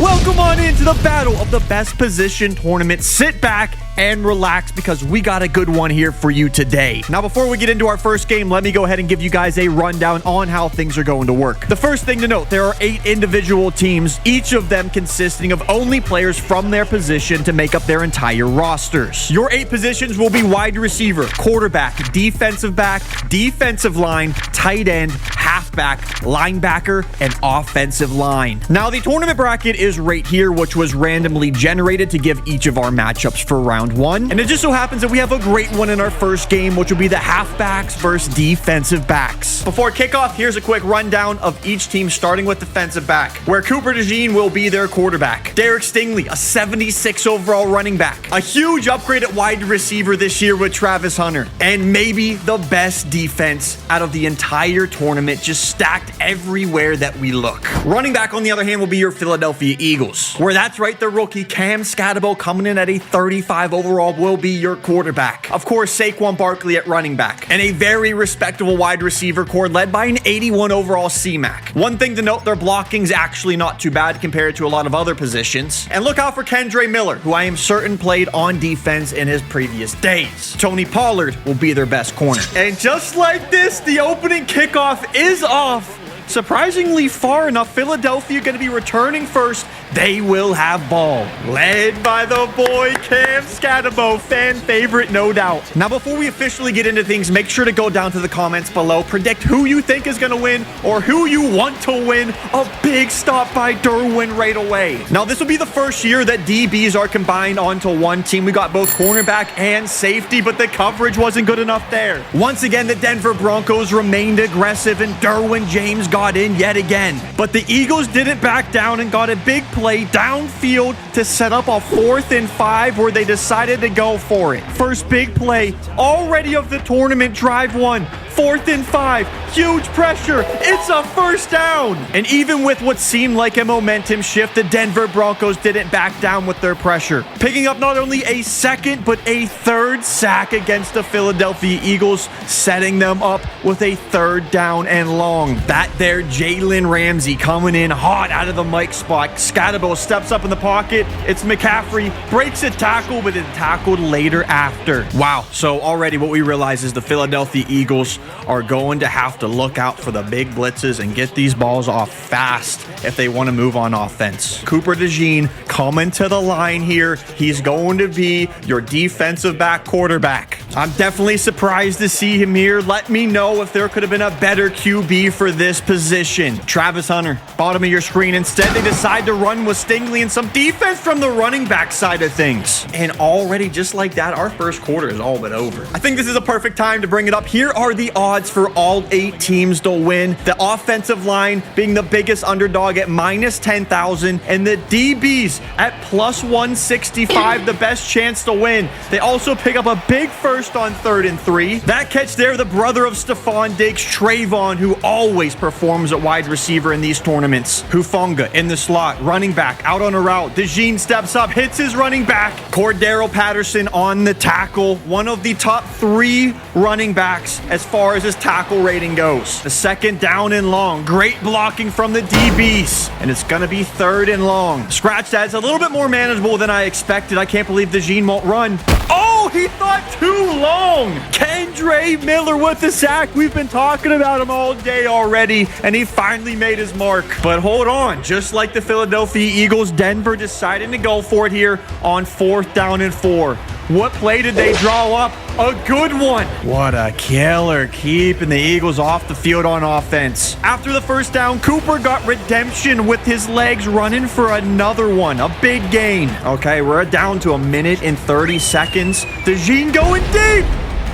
Welcome on into the battle of the best position tournament. Sit back and relax because we got a good one here for you today. Now, before we get into our first game, let me go ahead and give you guys a rundown on how things are going to work. The first thing to note, there are 8 individual teams, each of them consisting of only players from their position to make up their entire rosters. Your 8 positions will be wide receiver, quarterback, defensive back, defensive line, tight end, halfback, linebacker, and offensive line. Now, the tournament bracket is right here, which was randomly generated to give each of our matchups for round 1. And it just so happens that we have a great one in our first game, which will be the halfbacks versus defensive backs. Before kickoff, here's a quick rundown of each team, starting with defensive back, where Cooper DeJean will be their quarterback. Derek Stingley, a 76 overall running back. A huge upgrade at wide receiver this year with Travis Hunter. And maybe the best defense out of the entire tournament, just stacked everywhere that we look. Running back, on the other hand, will be your Philadelphia Eagles, where that's right, the rookie Cam Scatabo coming in at a 35 overall will be your quarterback. Of course, Saquon Barkley at running back, and a very respectable wide receiver core led by an 81 overall C-Mac. One thing to note, their blocking's actually not too bad compared to a lot of other positions. And look out for Kendre Miller, who I am certain played on defense in his previous days. Tony Pollard will be their best corner. And just like this, the opening kickoff is off. Surprisingly far enough, Philadelphia going to be returning first. They will have ball. Led by the boy Cam Scatabo, fan favorite, no doubt. Now, before we officially get into things, make sure to go down to the comments below. Predict who you think is going to win or who you want to win. A big stop by Derwin right away. Now, this will be the first year that DBs are combined onto one team. We got both cornerback and safety, but the coverage wasn't good enough there. Once again, the Denver Broncos remained aggressive, and Derwin James got in yet again. But the Eagles didn't back down and got a big play downfield to set up a 4th and 5 where they decided to go for it. First big play already of the tournament, drive 1. 4th and 5, huge pressure, it's a first down. And even with what seemed like a momentum shift, the Denver Broncos didn't back down with their pressure, picking up not only a 2nd, but a 3rd sack against the Philadelphia Eagles, setting them up with a 3rd down and long. That there, Jalen Ramsey coming in hot out of the mic spot. Scatabo steps up in the pocket, it's McCaffrey, breaks a tackle, but is tackled later after. Wow, so already what we realize is the Philadelphia Eagles are going to have to look out for the big blitzes and get these balls off fast if they want to move on offense. Cooper DeJean coming to the line here. He's going to be your defensive back quarterback. I'm definitely surprised to see him here. Let me know if there could have been a better QB for this position. Travis Hunter, bottom of your screen. Instead, they decide to run with Stingley and some defense from the running back side of things. And already, just like that, our first quarter is all but over. I think this is a perfect time to bring it up. Here are the odds for all 8 teams to win. The offensive line being the biggest underdog at minus 10,000, and the DBs at plus 165, the best chance to win. They also pick up a big first on 3rd and 3. That catch there, the brother of Stephon Diggs, Trayvon, who always performs at wide receiver in these tournaments. Hufanga in the slot, running back out on a route. DeJean steps up, hits his running back. Cordero Patterson on the tackle, one of the top 3 running backs as far as his tackle rating goes. The 2nd down and long, great blocking from the DBs, and it's gonna be 3rd and long. Scratch that, it's a little bit more manageable than I expected. I can't believe DeJean won't run. Oh, he thought too long. Kendre Miller with the sack. We've been talking about him all day already, and he finally made his mark. But hold on, just like the Philadelphia Eagles, Denver deciding to go for it here on 4th down and 4. What play did they draw up? A good one. What a killer, keeping the Eagles off the field on offense. After the first down, Cooper got redemption with his legs running for another one. A big gain. Okay, we're down to 1 minute and 30 seconds. DeJean going deep.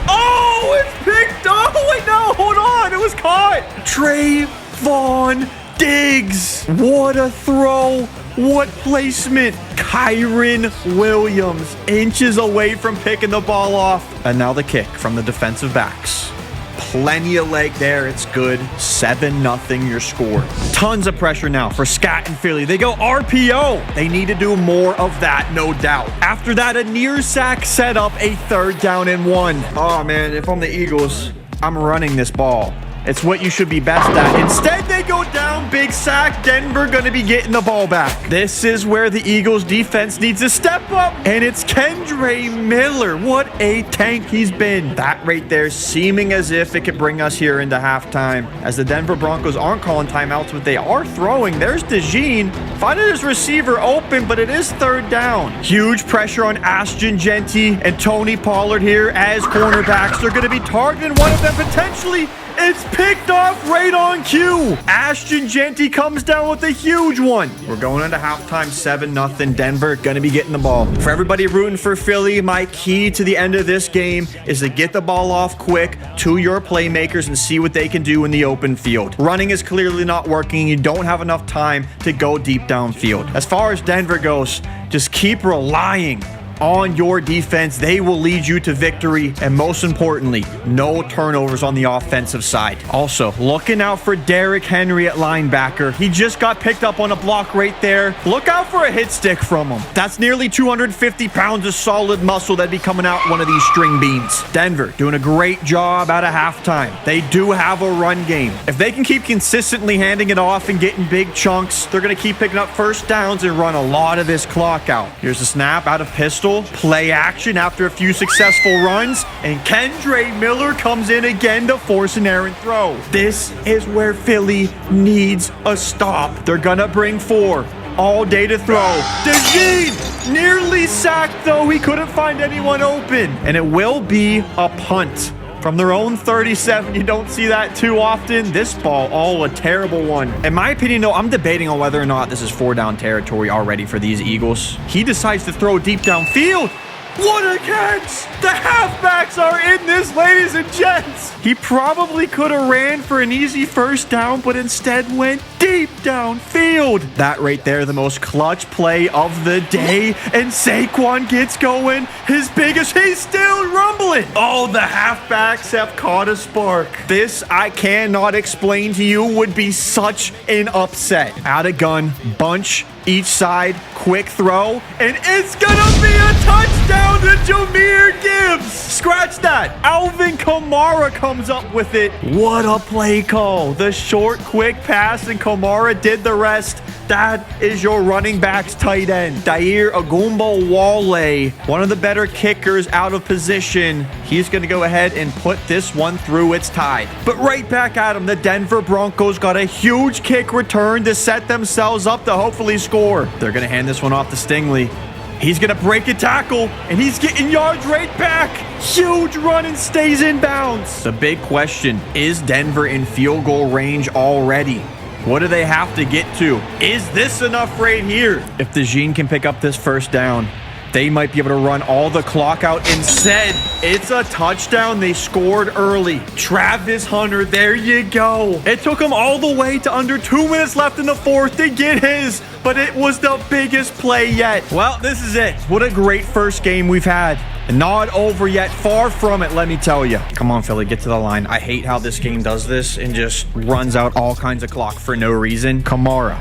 Oh, it's picked up. Oh, wait, no, hold on. It was caught. Trayvon Diggs. What a throw. What placement. Kyron Williams inches away from picking the ball off. And now the kick from the defensive backs. Plenty of leg there. It's good. 7-0 your score. Tons of pressure now for Scat and Philly. They go RPO. They need to do more of that, no doubt. After that, a near sack set up a 3rd down and 1. Oh, man, if I'm the Eagles, I'm running this ball. It's what you should be best at. Instead, they go down. Big sack. Denver going to be getting the ball back. This is where the Eagles defense needs to step up. And it's Kendre Miller. What a tank he's been. That right there seeming as if it could bring us here into halftime. As the Denver Broncos aren't calling timeouts, but they are throwing. There's DeJean. Finding his receiver open, but it is third down. Huge pressure on Ashton Genty and Tony Pollard here as cornerbacks. They're going to be targeting one of them potentially. It's picked off right on cue. Ashton Genty comes down with a huge one. We're going into halftime 7-0. Denver going to be getting the ball. For everybody rooting for Philly, my key to the end of this game is to get the ball off quick to your playmakers and see what they can do in the open field. Running is clearly not working. You don't have enough time to go deep downfield. As far as Denver goes, just keep relying on your defense. They will lead you to victory, and most importantly, no turnovers on the offensive side. Also, looking out for Derrick Henry at linebacker. He just got picked up on a block right there. Look out for a hit stick from him. That's nearly 250 pounds of solid muscle that'd be coming out one of these string beans. Denver doing a great job out of halftime. They do have a run game. If they can keep consistently handing it off and getting big chunks, they're going to keep picking up first downs and run a lot of this clock out. Here's the snap out of pistol. Play action after a few successful runs, and Kendre Miller comes in again to force an errant throw. This is where Philly needs a stop. They're gonna bring 4 all day to throw. DeJean nearly sacked, though. He couldn't find anyone open, and it will be a punt from their own 37. You don't see that too often. This ball, a terrible one. In my opinion, though, I'm debating on whether or not this is 4-down territory already for these Eagles. He decides to throw deep downfield. What a catch! The halfbacks are in this, ladies and gents. He probably could have ran for an easy first down, but instead went deep downfield. That right there, the most clutch play of the day. And Saquon gets going. He's still rumbling. Oh, the halfbacks have caught a spark. This, I cannot explain to you, would be such an upset. Out of gun, bunch each side, quick throw, and it's gonna be a touchdown to Jahmyr Gibbs. Scratch that. Alvin Kamara comes up with it. What a play call. The short, quick pass, and Kamara did the rest. That is your running back's tight end, Dair Ogunbowale, one of the better kickers out of position. He's going to go ahead and put this one through. It's tied. But right back at him, the Denver Broncos got a huge kick return to set themselves up to hopefully score. They're going to hand this one off to Stingley. He's going to break a tackle, and he's getting yards right back. Huge run and stays in bounds. The big question, is Denver in field goal range already? What do they have to get to? Is this enough right here? If DeJean can pick up this first down, they might be able to run all the clock out. Instead, it's a touchdown. They scored early. Travis Hunter, there you go. It took him all the way to under 2 minutes left in the fourth to get his, but it was the biggest play yet. Well, this is it. What a great first game we've had. Not over yet. Far from it, let me tell you. Come on, Philly, get to the line. I hate how this game does this and just runs out all kinds of clock for no reason. Kamara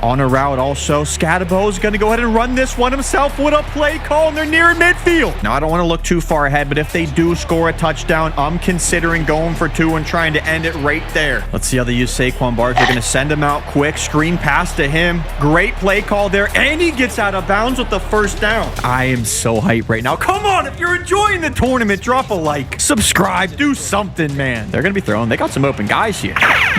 on a route also. Scadabo's going to go ahead and run this one himself. What a play call, and they're near midfield. Now, I don't want to look too far ahead, but if they do score a touchdown, I'm considering going for 2 and trying to end it right there. Let's see how they use Saquon Barkley. They're going to send him out quick. Screen pass to him. Great play call there, and he gets out of bounds with the first down. I am so hyped right now. Come on, if you're enjoying the tournament, drop a like. Subscribe. Do something, man. They're going to be throwing. They got some open guys here.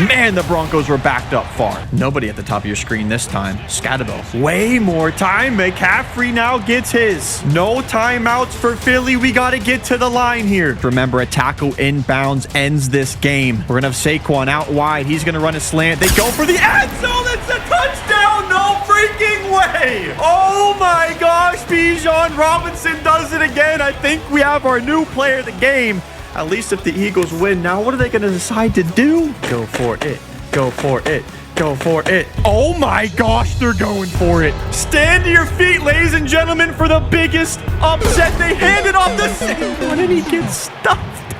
Man, the Broncos were backed up far. Nobody at the top of your screen this time. Scadabo. Way more time. McCaffrey now gets his. No timeouts for Philly. We got to get to the line here. Remember, a tackle inbounds ends this game. We're going to have Saquon out wide. He's going to run a slant. They go for the end zone. It's a touchdown. No freaking way. Oh my gosh. Bijan Robinson does it again. I think we have our new player of the game. At least if the Eagles win. Now, what are they going to decide to do? Go for it. Go for it. Go for it. Oh my gosh, they're going for it. Stand to your feet, ladies and gentlemen, for the biggest upset. They hand it off the same one, and he gets stuffed.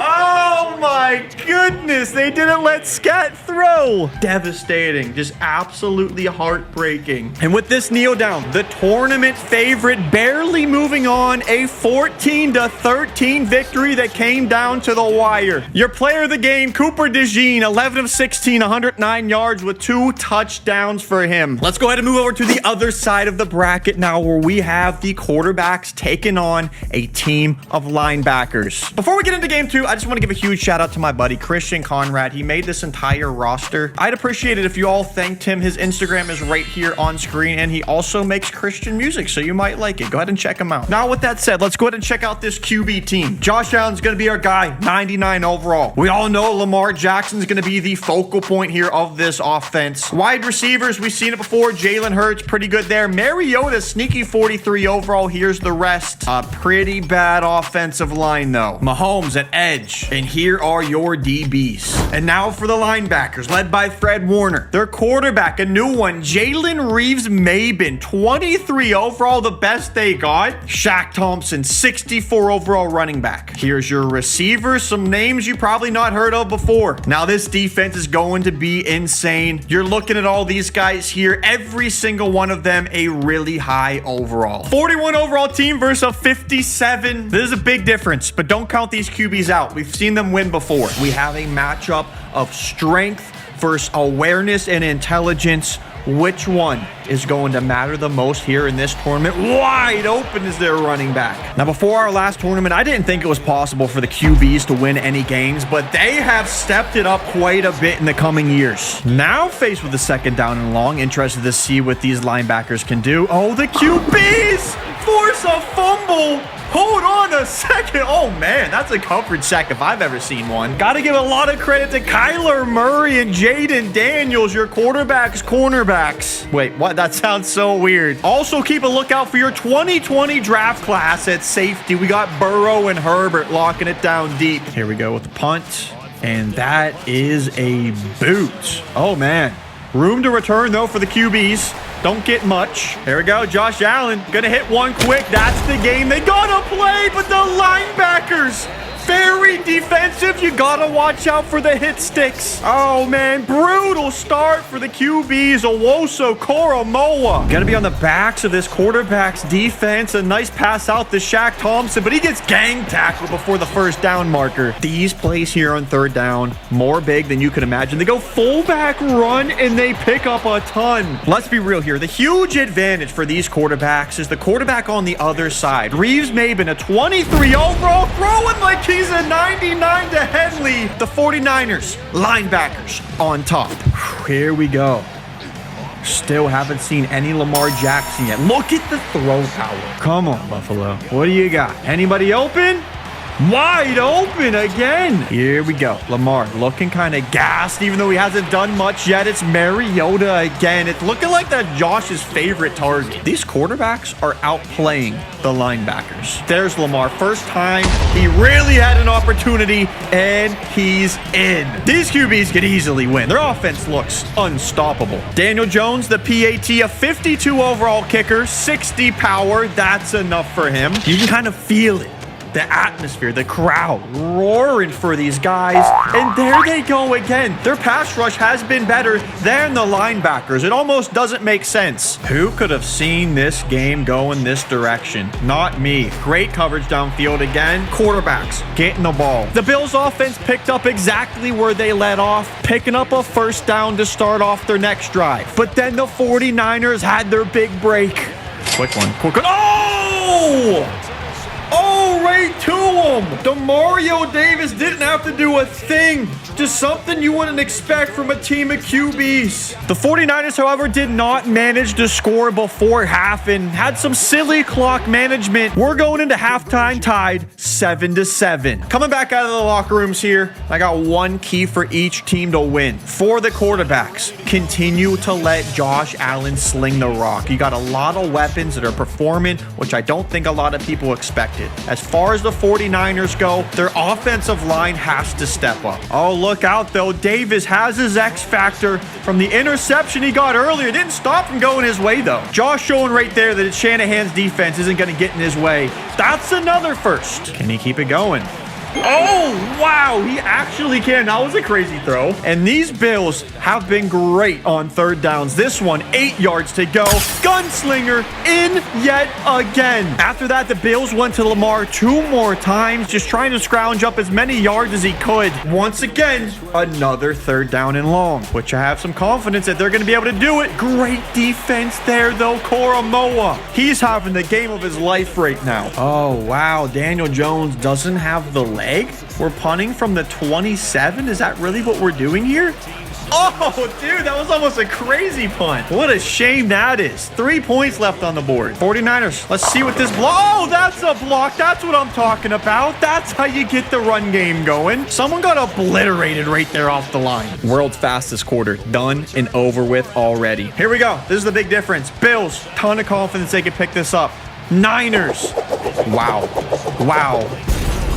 Oh my goodness, they didn't let Scat throw. Devastating, just absolutely heartbreaking. And with this kneel down, the tournament favorite barely moving on, a 14-13 victory that came down to the wire. Your player of the game, Cooper DeJean, 11 of 16, 109 yards with 2 touchdowns for him. Let's go ahead and move over to the other side of the bracket now, where we have the quarterbacks taking on a team of linebackers. Before we get into game 2, I just want to give a huge shout out to my buddy Christian Conrad. He made this entire roster. I'd appreciate it if you all thanked him. His Instagram is right here on screen, and he also makes Christian music, so you might like it. Go ahead and check him out. Now, with that said, let's go ahead and check out this QB team. Josh Allen's going to be our guy, 99 overall. We all know Lamar Jackson's going to be the focal point here of this offense. Wide receivers, we've seen it before. Jalen Hurts, pretty good there. Mariota, sneaky 43 overall. Here's the rest. A pretty bad offensive line, though. Mahomes at edge. And here are your DBs. And now for the linebackers, led by Fred Warner. Their quarterback, a new one, Jalen Reeves-Maybin, 23 overall, the best they got. Shaq Thompson, 64 overall running back. Here's your receivers, some names you probably not heard of before. Now this defense is going to be insane. You're looking at all these guys here, every single one of them a really high overall. 41 overall team versus a 57. This is a big difference, but don't count these QBs out. We've seen them win before. We have a matchup of strength versus awareness and intelligence. Which one is going to matter the most here in this tournament? Wide open is their running back. Now, before our last tournament, I didn't think it was possible for the QBs to win any games, but they have stepped it up quite a bit in the coming years. Now faced with the second down and long, interested to see what these linebackers can do. Oh, the QBs force a fumble. Hold on a second. Oh, man, that's a coverage sack if I've ever seen one. Got to give a lot of credit to Kyler Murray and Jaden Daniels, your quarterbacks, cornerbacks. Wait, what? That sounds so weird. Also, keep a lookout for your 2020 draft class at safety. We got Burrow and Herbert locking it down deep. Here we go with the punt. And that is a boot. Oh, man. Room to return, though, for the QBs. Don't get much. Here we go. Josh Allen gonna hit one quick. That's the game they gotta play, but the linebackers, very defensive. You gotta watch out for the hit sticks. Oh, man. Brutal start for the QBs. Owosu Koromoa. Gonna be on the backs of this quarterback's defense. A nice pass out to Shaq Thompson, but he gets gang tackled before the first down marker. These plays here on third down, more big than you could imagine. They go fullback run, and they pick up a ton. Let's be real here. The huge advantage for these quarterbacks is the quarterback on the other side. Reeves-Maybin, a 23 overall, throwing like he's a 99 to Henley. The 49ers, linebackers on top. Here we go. Still haven't seen any Lamar Jackson yet. Look at the throw power. Come on, Buffalo. What do you got? Anybody open? Wide open again. Here we go. Lamar looking kind of gassed, even though he hasn't done much yet. It's Mariota again. It's looking like that's Josh's favorite target. These quarterbacks are outplaying the linebackers. There's Lamar. First time he really had an opportunity, and he's in. These QBs could easily win. Their offense looks unstoppable. Daniel Jones, the PAT, a 52 overall kicker, 60 power. That's enough for him. You can kind of feel it. The atmosphere, the crowd roaring for these guys. And there they go again. Their pass rush has been better than the linebackers. It almost doesn't make sense. Who could have seen this game go in this direction? Not me. Great coverage downfield again. Quarterbacks getting the ball. The Bills offense picked up exactly where they let off, picking up a first down to start off their next drive. But then the 49ers had their big break. Quick one. Quick one. Oh! Oh, right to him. Demario Davis didn't have to do a thing. Just something you wouldn't expect from a team of QBs. The 49ers, however, did not manage to score before half and had some silly clock management. We're going into halftime tied 7-7. Coming back out of the locker rooms here, I got one key for each team to win. For the quarterbacks, continue to let Josh Allen sling the rock. You got a lot of weapons that are performing, which I don't think a lot of people expected. As far as the 49ers go, their offensive line has to step up. Oh, look out, though. Davis has his X factor from the interception he got earlier. Didn't stop from going his way, though. Josh showing right there that Shanahan's defense isn't going to get in his way. That's another first. Can he keep it going? Oh, wow. He actually can. That was a crazy throw. And these Bills have been great on third downs. This one, 8 yards to go. Gunslinger in yet again. After that, the Bills went to Lamar 2 more times, just trying to scrounge up as many yards as he could. Once again, another third down and long, which I have some confidence that they're going to be able to do it. Great defense there, though. Koromoa, he's having the game of his life right now. Oh, wow. Daniel Jones doesn't have the leg. We're punting from the 27. Is that really what we're doing here? Oh, dude, that was almost a crazy punt. What a shame that is. 3 points left on the board. 49ers, let's see what this block. Oh, that's a block. That's what I'm talking about. That's how you get the run game going. Someone got obliterated right there off the line. World's fastest quarter. Done and over with already. Here we go. This is the big difference. Bills, ton of confidence they can pick this up. Niners. Wow. Wow.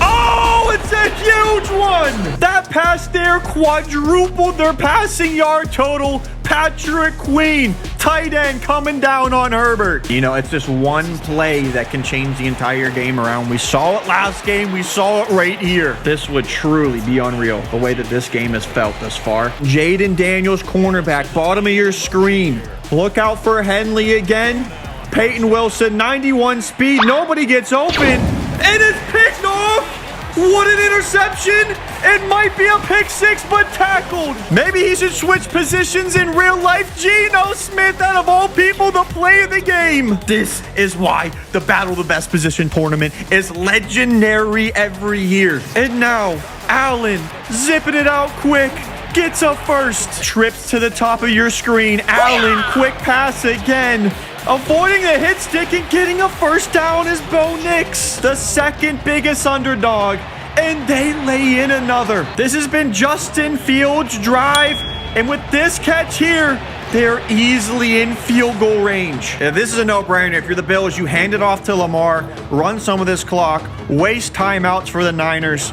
Oh, it's a huge one. That pass there quadrupled their passing yard total. Patrick Queen, tight end, coming down on Herbert. You know, it's just one play that can change the entire game around. We saw it last game. We saw it right here. This would truly be unreal, the way that this game has felt thus far. Jaden Daniels, cornerback, bottom of your screen. Look out for Henley again. Peyton Wilson, 91 speed. Nobody gets open. And it's picked off. What an interception. It might be a pick six, but tackled. Maybe he should switch positions in real life. Geno Smith, out of all people, the play of the game. This is why the Battle of the Best Position tournament is legendary every year. And now, Allen zipping it out quick. Gets a first. Trips to the top of your screen. Allen, quick pass again. Avoiding the hit stick and getting a first down is Bo Nix, the second biggest underdog, and they lay in another. This has been Justin Fields' drive, and with this catch here, they're easily in field goal range. Yeah, this is a no-brainer. If you're the Bills, you hand it off to Lamar, run some of this clock, waste timeouts for the Niners,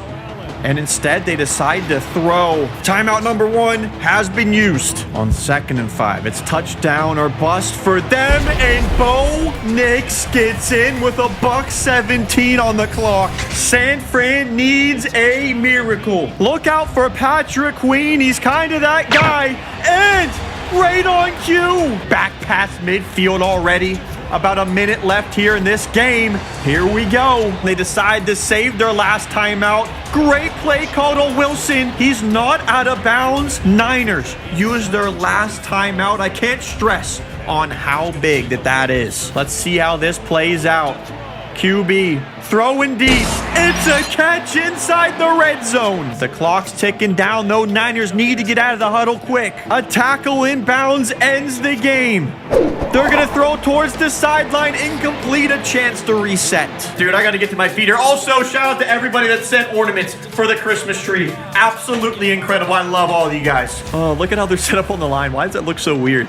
and instead they decide to throw. Timeout number 1 has been used. On 2nd and 5, it's touchdown or bust for them, and Bo Nix gets in with a $1:17 on the clock. San Fran needs a miracle. Look out for Patrick Queen. He's kind of that guy. And right on cue. Back past midfield already. About a minute left here in this game. Here we go. They decide to save their last timeout. Great play call to Wilson. He's not out of bounds. Niners use their last timeout. I can't stress on how big that is. Let's see how this plays out. QB throwing deep. It's a catch inside the red zone. The clock's ticking down, though. Niners need to get out of the huddle quick. A tackle inbounds ends the game. They're going to throw towards the sideline. Incomplete. A chance to reset. Dude, I got to get to my feet here. Also, shout out to everybody that sent ornaments for the Christmas tree. Absolutely incredible. I love all of you guys. Oh, look at how they're set up on the line. Why does that look so weird?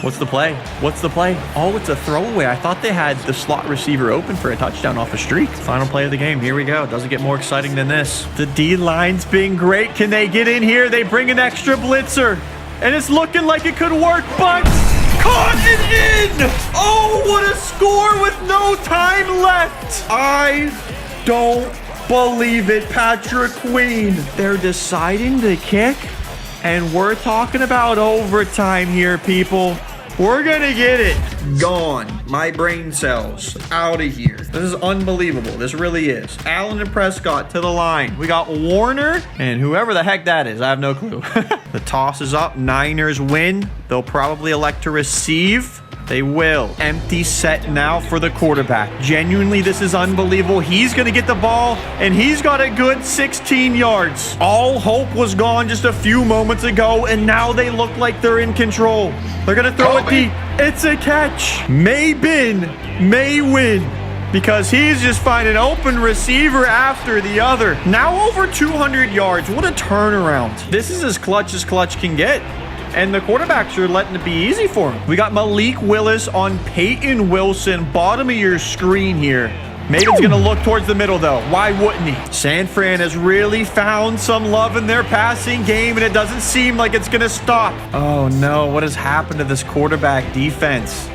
What's the play? What's the play? Oh, it's a throwaway. I thought they had the slot receiver open for a touchdown off a streak. Final play of the game. Here we go. Doesn't get more exciting than this. The D-line's been great. Can they get in here? They bring an extra blitzer. And it's looking like it could work, but caught and in! Oh, what a score with no time left. I don't believe it, Patrick Queen. They're deciding to kick, and we're talking about overtime here, people. We're gonna get it. Gone. My brain cells out of here. This is unbelievable. This really is. Allen and Prescott to the line. We got Warner and whoever the heck that is. I have no clue. The toss is up. Niners win. They'll probably elect to receive. They will. Empty set now for the quarterback. Genuinely, this is unbelievable. He's going to get the ball, and he's got a good 16 yards. All hope was gone just a few moments ago, and now they look like they're in control. They're going to throw it deep. It's a catch. May bin, may win, because he's just finding an open receiver after the other. Now over 200 yards. What a turnaround. This is as clutch can get. And the quarterbacks are letting it be easy for him. We got Malik Willis on Peyton Wilson. Bottom of your screen here. Maven's going to look towards the middle, though. Why wouldn't he? San Fran has really found some love in their passing game, and it doesn't seem like it's going to stop. Oh, no. What has happened to this quarterback defense?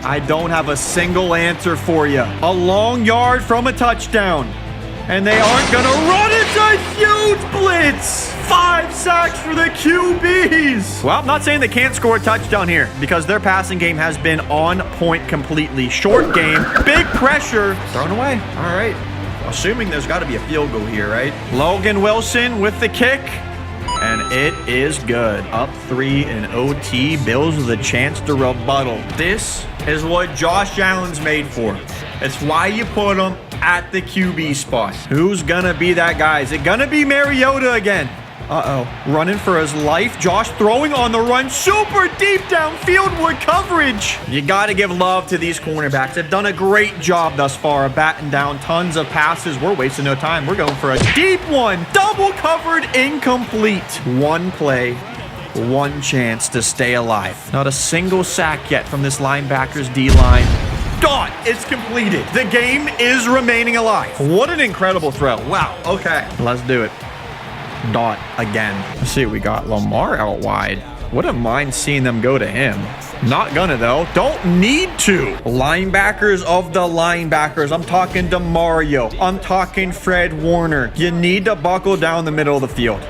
I don't have a single answer for you. A long yard from a touchdown. And they aren't going to run. It's a huge blitz. 5 sacks for the QBs. Well, I'm not saying they can't score a touchdown here because their passing game has been on point completely. Short game, big pressure, thrown away. All right. Assuming there's got to be a field goal here, right? Logan Wilson with the kick. And it is good. Up 3 in OT. Bills with a chance to rebuttal. This is what Josh Allen's made for. It's why you put him at the QB spot. Who's gonna be that guy? Is it gonna be Mariota again? Uh-oh. Running for his life. Josh throwing on the run. Super deep downfield with coverage. You got to give love to these cornerbacks. They've done a great job thus far of batting down tons of passes. We're wasting no time. We're going for a deep one. Double covered, incomplete. One play, one chance to stay alive. Not a single sack yet from this linebackers D-line. Gone. It's completed. The game is remaining alive. What an incredible throw. Wow. Okay. Let's do it. Dot again. Let's see what we got. Lamar out wide. Wouldn't mind seeing them go to him. Not gonna though. Don't need to. Linebackers of the linebackers. I'm talking to Mario. I'm talking Fred Warner. You need to buckle down the middle of the field.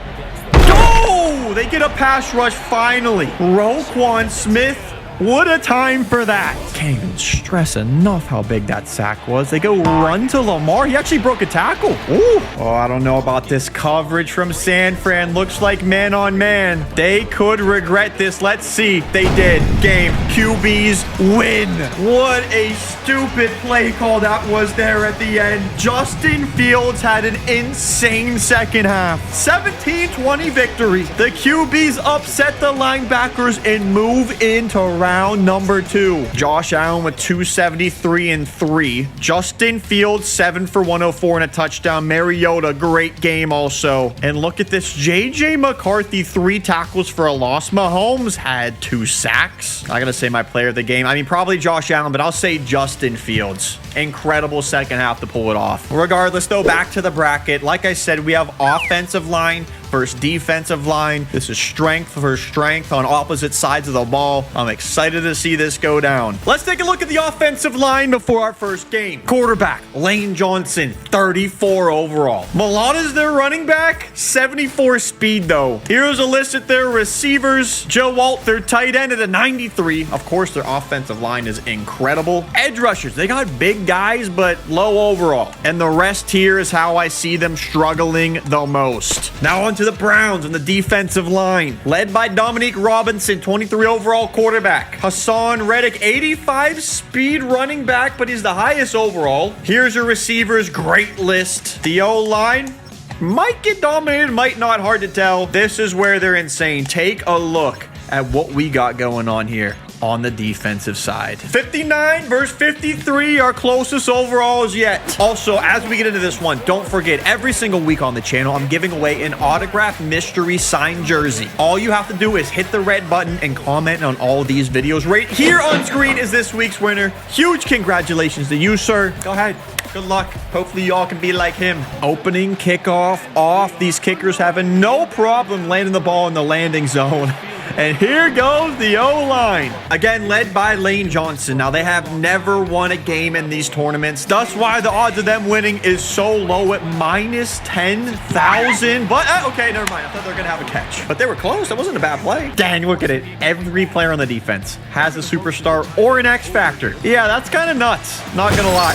Oh! They get a pass rush finally. Roquan Smith. What a time for that. Can't even stress enough how big that sack was. They go run to Lamar. He actually broke a tackle. Ooh. Oh, I don't know about this coverage from San Fran. Looks like man on man. They could regret this. Let's see. They did. Game. QBs win. What a stupid play call that was there at the end. Justin Fields had an insane second half. 17-20 victory. The QBs upset the linebackers and move into round number 2. Josh Allen with 273 and 3. Justin Fields 7 for 104 and a touchdown. Mariota, great game also. And look at this. JJ McCarthy, 3 tackles for a loss. Mahomes had 2 sacks. I gotta say my player of the game. I mean, probably Josh Allen, but I'll say Justin Fields. Incredible second half to pull it off. Regardless, though, back to the bracket. Like I said, we have offensive line versus defensive line. This is strength versus strength on opposite sides of the ball. I'm excited to see this go down. Let's take a look at the offensive line before our first game. Quarterback, Lane Johnson, 34 overall. Milana's their running back, 74 speed, though. Here's a list of their receivers. Joe Alt, their tight end, at a 93. Of course, their offensive line is incredible. Edge rushers, they got big guys, but low overall. And the rest here is how I see them struggling the most. Now on to the Browns on the defensive line, led by Dominique Robinson, 23 overall quarterback. Hassan Reddick, 85 speed running back, but he's the highest overall. Here's your receivers, great list. The O-line might get dominated, might not, hard to tell. This is where they're insane. Take a look at what we got going on here on the defensive side. 59 versus 53, our closest overalls yet. Also, as we get into this one, don't forget, every single week on the channel, I'm giving away an autographed mystery signed jersey. All you have to do is hit the red button and comment on all these videos. Right here on screen is this week's winner. Huge congratulations to you, sir. Go ahead. Good luck. Hopefully y'all can be like him. Opening kickoff off. These kickers having no problem landing the ball in the landing zone. And here goes the O-line. Again, led by Lane Johnson. Now, they have never won a game in these tournaments. That's why the odds of them winning is so low at minus 10,000. But, okay, never mind. I thought they were going to have a catch. But they were close. That wasn't a bad play. Dang, look at it. Every player on the defense has a superstar or an X factor. Yeah, that's kind of nuts. Not going to lie.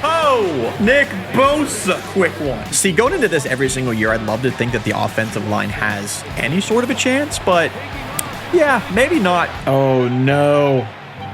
Oh, Nick Bosa. Quick one. See, going into this every single year, I'd love to think that the offensive line has any sort of a chance, but yeah, maybe not. Oh, no.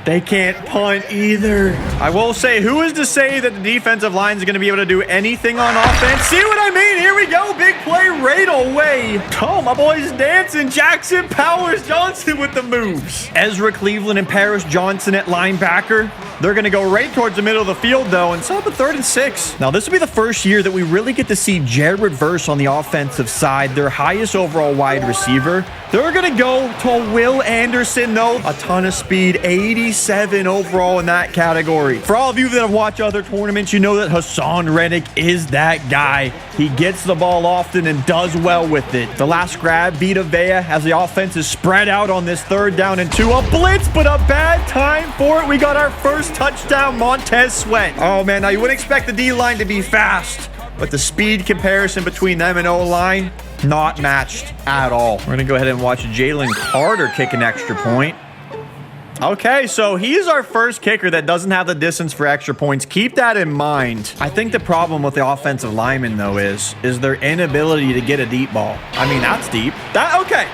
They can't punt either. I will say, who is to say that the defensive line is going to be able to do anything on offense? See what I mean? Here we go. Big play right away. Oh, my boy's dancing. Jackson Powers Johnson with the moves. Ezra Cleveland and Paris Johnson at linebacker. They're going to go right towards the middle of the field, though, and set up a 3rd and 6. Now, this will be the first year that we really get to see Jared Verse on the offensive side, their highest overall wide receiver. They're going to go to Will Anderson, though. A ton of speed, 87 overall in that category. For all of you that have watched other tournaments, you know that Hassan Reddick is that guy. He gets the ball often and does well with it. The last grab, Vita Vea, as the offense is spread out on this 3rd down and 2. A blitz, but a bad time for it. We got our first touchdown, Montez Sweat. Oh, man, now you wouldn't expect the D-line to be fast, but the speed comparison between them and O-line, not matched at all. We're going to go ahead and watch Jalen Carter kick an extra point. Okay, so he's our first kicker that doesn't have the distance for extra points. Keep that in mind. I think the problem with the offensive linemen, though, is their inability to get a deep ball. I mean, that's deep. Okay.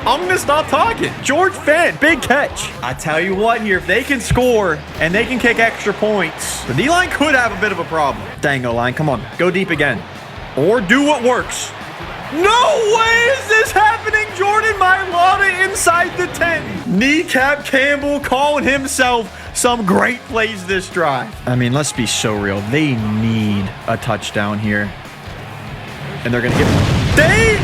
I'm going to stop talking. George Fant, big catch. I tell you what here, if they can score and they can kick extra points, the D-line could have a bit of a problem. Dang, O-line, come on. Go deep again. Or do what works. No way is this happening. Jordan Mailata inside the 10. Kneecap Campbell calling himself some great plays this drive. I mean, let's be so real. They need a touchdown here. And they're going to get... They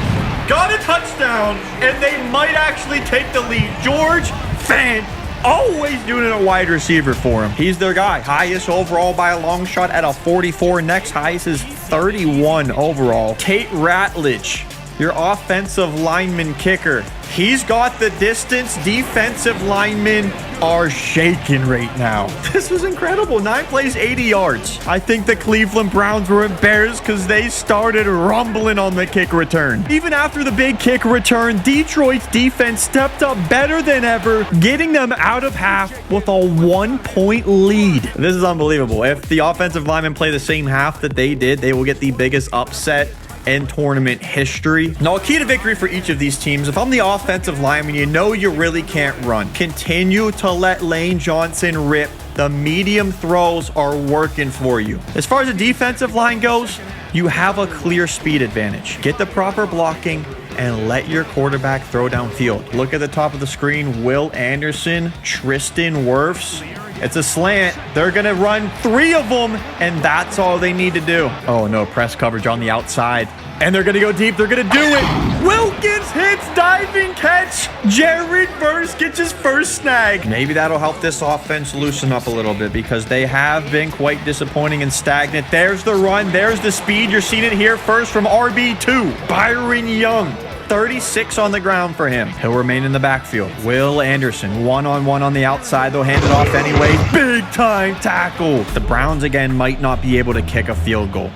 got a touchdown, and they might actually take the lead. George Fant always doing it a wide receiver for him. He's their guy. Highest overall by a long shot at a 44. Next highest is 31 overall. Tate Ratledge, your offensive lineman kicker. He's got the distance. Defensive linemen are shaking right now. This was incredible. 9 plays, 80 yards. I think the Cleveland Browns were embarrassed because they started rumbling on the kick return. Even after the big kick return, Detroit's defense stepped up better than ever, getting them out of half with a 1-point lead. This is unbelievable. If the offensive linemen play the same half that they did, they will get the biggest upset in tournament history. Now, a key to victory for each of these teams, if I'm the offensive lineman, you know you really can't run. Continue to let Lane Johnson rip. The medium throws are working for you. As far as the defensive line goes, you have a clear speed advantage. Get the proper blocking and let your quarterback throw downfield. Look at the top of the screen. Will Anderson, Tristan Wirfs. It's a slant. They're going to run 3 of them, and that's all they need to do. Oh, no. Press coverage on the outside. And they're going to go deep. They're going to do it. Wilkins hits diving catch. Jared Verse gets his first snag. Maybe that'll help this offense loosen up a little bit because they have been quite disappointing and stagnant. There's the run. There's the speed. You're seeing it here first from RB2. Byron Young. 36 on the ground for him. He'll remain in the backfield. Will Anderson, one-on-one on the outside. They'll hand it off anyway. Big time tackle. The Browns, again, might not be able to kick a field goal,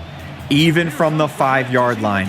even from the 5-yard line.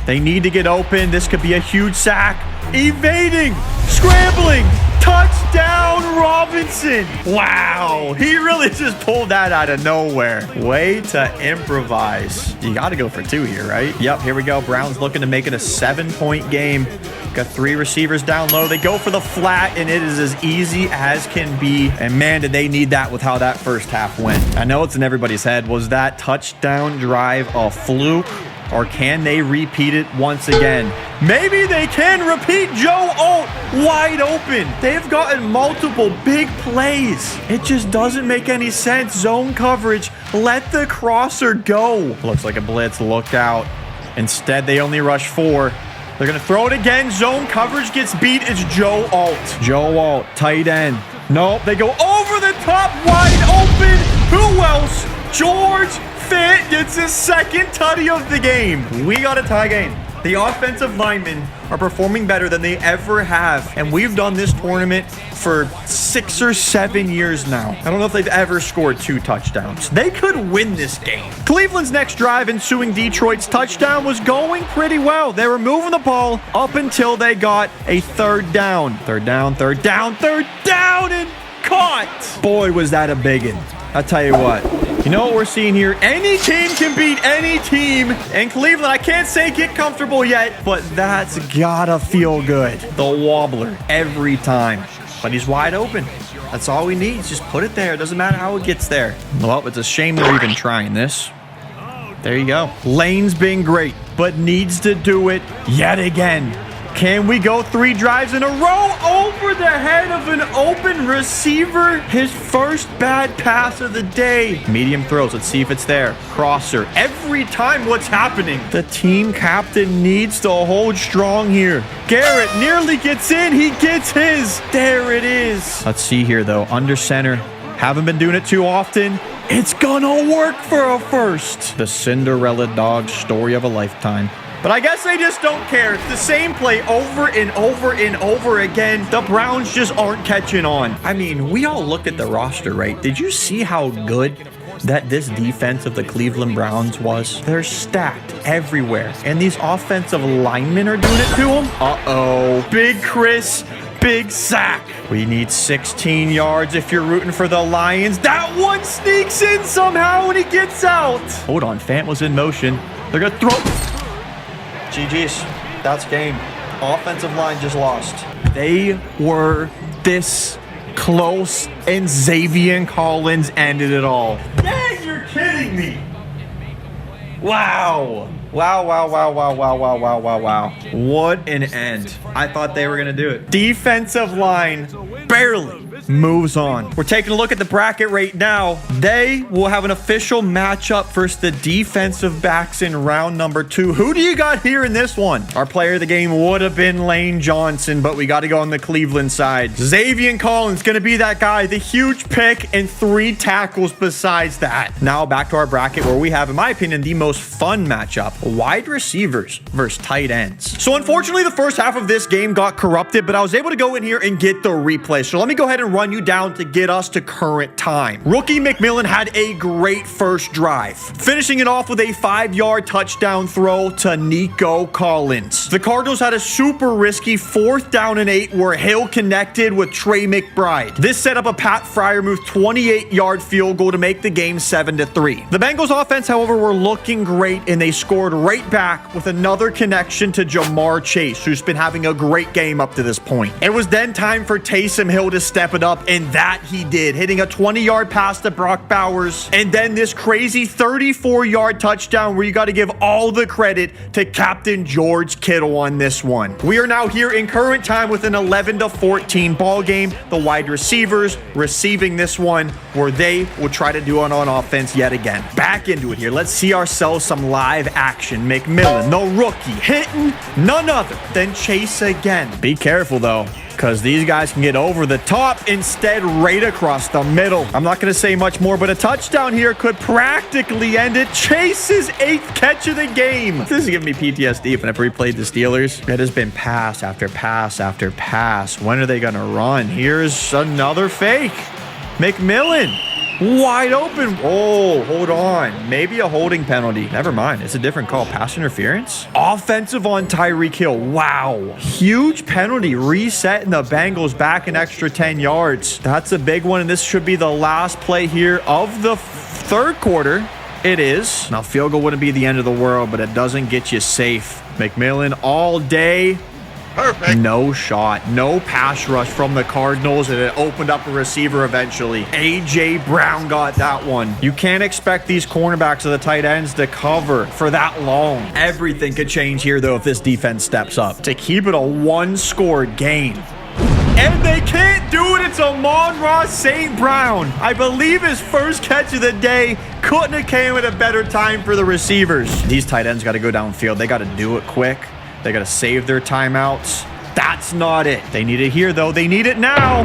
They need to get open. This could be a huge sack. Evading. Scrambling. Touchdown, Robinson. Wow. He really just pulled that out of nowhere. Way to improvise. You got to go for 2 here, right? Yep, here we go. Browns looking to make it a 7-point game. Got 3 receivers down low. They go for the flat, and it is as easy as can be. And man, did they need that with how that first half went. I know it's in everybody's head. Was that touchdown drive a fluke? Or can they repeat it once again? Maybe they can repeat. Joe Alt wide open. They've gotten multiple big plays. It just doesn't make any sense. Zone coverage. Let the crosser go. Looks like a blitz. Look out. Instead, they only rush 4. They're going to throw it again. Zone coverage gets beat. It's Joe Alt. Joe Alt, tight end. Nope, they go over the top, wide open. Who else? George Fant gets his second tutty of the game. We got a tie game. The offensive linemen are performing better than they ever have. And we've done this tournament for 6 or 7 years now. I don't know if they've ever scored 2 touchdowns. They could win this game. Cleveland's next drive ensuing Detroit's touchdown was going pretty well. They were moving the ball up until they got a 3rd down. 3rd down, 3rd down, 3rd down, and caught. Boy, was that a biggin'. I'll tell you what. You know what we're seeing here? Any team can beat any team. And Cleveland, I can't say get comfortable yet, but that's gotta feel good. The wobbler every time. But he's wide open. That's all we need. Just put it there. It doesn't matter how it gets there. Well, it's a shame they're even trying this. There you go. Lane's been great, but needs to do it yet again. Can we go 3 drives in a row over the head of an open receiver? His first bad pass of the day. Medium throws. Let's see if it's there. Crosser. Every time, what's happening? The team captain needs to hold strong here. Garrett nearly gets in. He gets his. There it is. Let's see here, though. Under center. Haven't been doing it too often. It's gonna work for a first. The Cinderella dog story of a lifetime. But I guess they just don't care. It's the same play over and over and over again. The Browns just aren't catching on. I mean, we all looked at the roster, right? Did you see how good that this defense of the Cleveland Browns was? They're stacked everywhere, and these offensive linemen are doing it to them. Uh-oh. Big Chris. Big sack. We need 16 yards if you're rooting for the Lions. That one sneaks in somehow and he gets out. Hold on. Fant was in motion. They're going to throw. GG's. That's game. Offensive line just lost. They were this close, and Xavier Collins ended it all. Dang, you're kidding me. Wow. Wow. What an end. I thought they were going to do it. Defensive line barely moves on. We're taking a look at the bracket right now. They will have an official matchup versus the defensive backs in round number 2. Who do you got here in this one? Our player of the game would have been Lane Johnson, but we got to go on the Cleveland side. Xavier Collins going to be that guy. The huge pick and 3 tackles besides that. Now back to our bracket where we have, in my opinion, the most fun matchup. Wide receivers versus tight ends. So unfortunately, the first half of this game got corrupted, but I was able to go in here and get the replay. So let me go ahead and run you down to get us to current time. Rookie McMillan had a great first drive, finishing it off with a 5-yard touchdown throw to Nico Collins. The Cardinals had a super risky 4th down and 8 where Hill connected with Trey McBride. This set up a Pat Freiermuth 28-yard field goal to make the game 7-3. The Bengals offense, however, were looking great, and they scored right back with another connection to Jamar Chase, who's been having a great game up to this point. It was then time for Taysom Hill to step it up, and that he did, hitting a 20-yard pass to Brock Bowers, and then this crazy 34-yard touchdown where you got to give all the credit to Captain George Kittle on this one. We are now here in current time with an 11-14 ball game. The wide receivers receiving this one where they will try to do it on offense yet again. Back into it here. Let's see ourselves some live action. McMillan, the rookie, hitting none other than Chase again. Be careful though, because these guys can get over the top, instead right across the middle. I'm not going to say much more, but a touchdown here could practically end it. Chase's 8th catch of the game. This is giving me PTSD whenever we played the Steelers. It has been pass after pass after pass. When are they going to run? Here's another fake. McMillan. Wide open. Oh, hold on. Maybe a holding penalty. Never mind. It's a different call. Pass interference. Offensive on Tyreek Hill. Wow. Huge penalty. Resetting the Bengals back an extra 10 yards. That's a big one, and this should be the last play here of the 3rd quarter. It is. Now, field goal wouldn't be the end of the world, but it doesn't get you safe. McMillan all day. Perfect. No shot. No pass rush from the Cardinals, and it opened up a receiver eventually. A.J. Brown got that one. You can't expect these cornerbacks of the tight ends to cover for that long. Everything could change here, though, if this defense steps up to keep it a 1-score game. And they can't do it. It's Amon-Ra St. Brown. I believe his first catch of the day couldn't have came at a better time for the receivers. These tight ends got to go downfield. They got to do it quick. They got to save their timeouts. That's not it. They need it here, though. They need it now.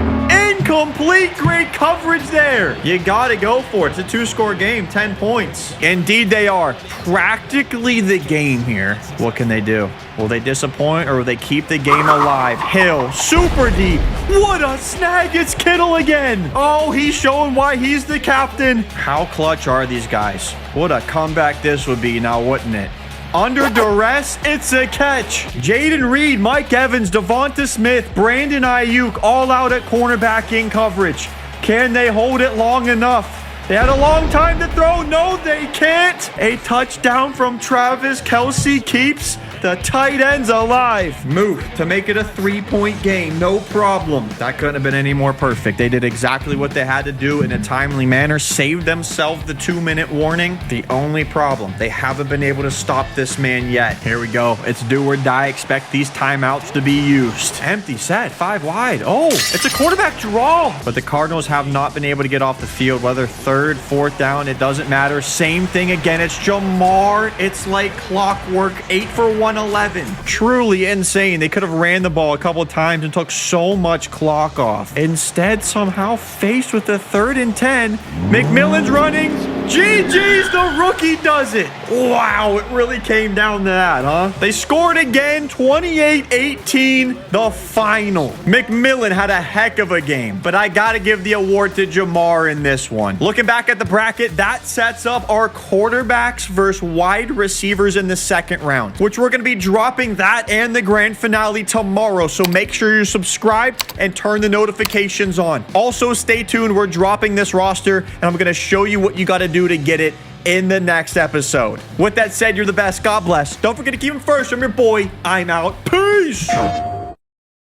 Incomplete. Great coverage there. You got to go for it. It's a 2-score game, 10 points. Indeed, they are. Practically the game here. What can they do? Will they disappoint, or will they keep the game alive? Hill, super deep. What a snag. It's Kittle again. Oh, he's showing why he's the captain. How clutch are these guys? What a comeback this would be now, wouldn't it? Under duress, it's a catch. Jaden Reed, Mike Evans, Devonta Smith, Brandon Ayuk all out at cornerback in coverage. Can they hold it long enough? They had a long time to throw. No, they can't. A touchdown from Travis Kelce keeps the tight ends alive. Move to make it a 3-point game. No problem. That couldn't have been any more perfect. They did exactly what they had to do in a timely manner. Saved themselves the 2-minute warning. The only problem, they haven't been able to stop this man yet. Here we go. It's do or die. Expect these timeouts to be used. Empty set. 5 wide. Oh, it's a quarterback draw. But the Cardinals have not been able to get off the field, whether 3rd, 4th down, it doesn't matter. Same thing again. It's Jamar. It's like clockwork. 8 for 111. Truly insane. They could have ran the ball a couple of times and took so much clock off. Instead, somehow faced with the 3rd and 10, McMillan's running. GG's, the rookie does it. Wow, it really came down to that, huh? They scored again, 28-18, the final. McMillan had a heck of a game, but I gotta give the award to Jamar in this one. Looking back at the bracket, that sets up our quarterbacks versus wide receivers in the second round, which we're gonna be dropping that and the grand finale tomorrow, so make sure you're subscribed and turn the notifications on. Also, stay tuned. We're dropping this roster, and I'm gonna show you what you gotta do to get it in the next episode. With that said, you're the best. God bless. Don't forget to keep them first. I'm your boy. I'm out. Peace.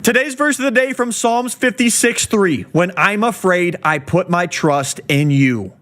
Today's verse of the day from Psalms 56:3. When I'm afraid, I put my trust in you.